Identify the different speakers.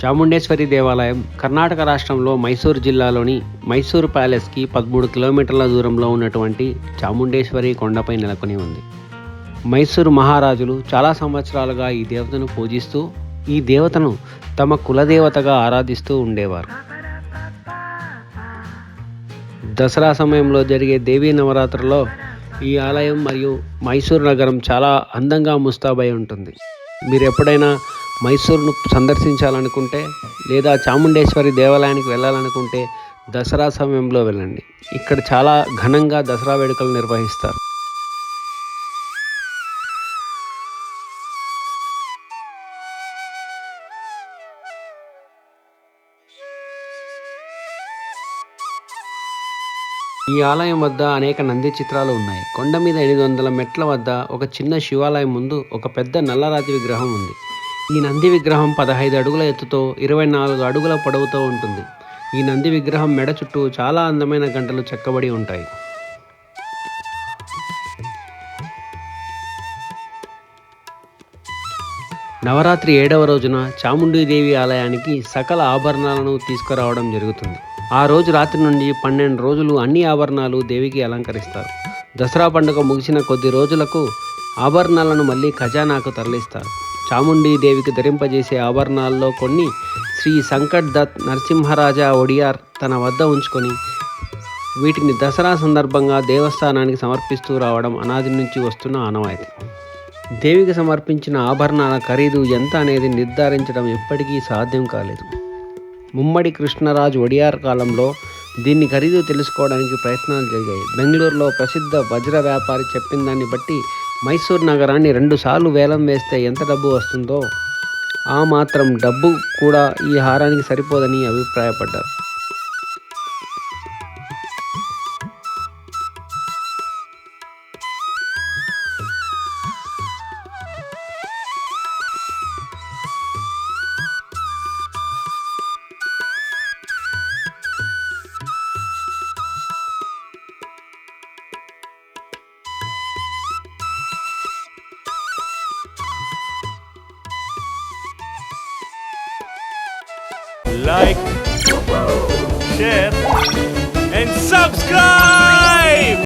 Speaker 1: చాముండేశ్వరి దేవాలయం కర్ణాటక రాష్ట్రంలో మైసూరు జిల్లాలోని మైసూరు ప్యాలెస్కి 13 కిలోమీటర్ల దూరంలో ఉన్నటువంటి చాముండేశ్వరి కొండపై నెలకొని ఉంది. మైసూరు మహారాజులు చాలా సంవత్సరాలుగా ఈ దేవతను పూజిస్తూ ఈ దేవతను తమ కులదేవతగా ఆరాధిస్తూ ఉండేవారు. దసరా సమయంలో జరిగే దేవీ నవరాత్రుల్లో ఈ ఆలయం మరియు మైసూరు నగరం చాలా అందంగా ముస్తాబై ఉంటుంది. మీరు ఎప్పుడైనా మైసూరును సందర్శించాలనుకుంటే లేదా చాముండేశ్వరి దేవాలయానికి వెళ్ళాలనుకుంటే దసరా సమయంలో వెళ్ళండి. ఇక్కడ చాలా ఘనంగా దసరా వేడుకలు నిర్వహిస్తారు. ఈ ఆలయం వద్ద అనేక నంది చిత్రాలు ఉన్నాయి. కొండ మీద 800 మెట్ల వద్ద ఒక చిన్న శివాలయం ముందు ఒక పెద్ద నల్లరాతి విగ్రహం ఉంది. ఈ నంది విగ్రహం 15 అడుగుల ఎత్తుతో 24 అడుగుల పొడవుతో ఉంటుంది. ఈ నంది విగ్రహం మెడ చుట్టూ చాలా అందమైన గంటలు చెక్కబడి ఉంటాయి. నవరాత్రి 7వ రోజున చాముండీదేవి ఆలయానికి సకల ఆభరణాలను తీసుకురావడం జరుగుతుంది. ఆ రోజు రాత్రి నుండి 12 రోజులు అన్ని ఆభరణాలు దేవికి అలంకరిస్తారు. దసరా పండుగ ముగిసిన కొద్ది రోజులకు ఆభరణాలను మళ్ళీ ఖజానాకు తరలిస్తారు. చాముండీదేవికి ధరింపజేసే ఆభరణాల్లో కొన్ని శ్రీ సంకట్ దత్ నరసింహరాజా ఒడియార్ తన వద్ద ఉంచుకొని వీటిని దసరా సందర్భంగా దేవస్థానానికి సమర్పిస్తూ రావడం అనాది నుంచి వస్తున్న ఆనవాయితీ. దేవికి సమర్పించిన ఆభరణాల ఖరీదు ఎంత అనేది నిర్ధారించడం ఎప్పటికీ సాధ్యం కాలేదు. ముమ్మడి కృష్ణరాజు ఒడియార్ కాలంలో దీన్ని ఖరీదు తెలుసుకోవడానికి ప్రయత్నాలు జరిగాయి. బెంగళూరులో ప్రసిద్ధ వజ్ర వ్యాపారి చెప్పిన దాన్ని బట్టి మైసూరు నగరాన్ని 2 సార్లు వేలం వేస్తే ఎంత డబ్బు వస్తుందో ఆ మాత్రం డబ్బు కూడా ఈ హారానికి సరిపోదని అభిప్రాయపడ్డారు.
Speaker 2: Like, share and subscribe.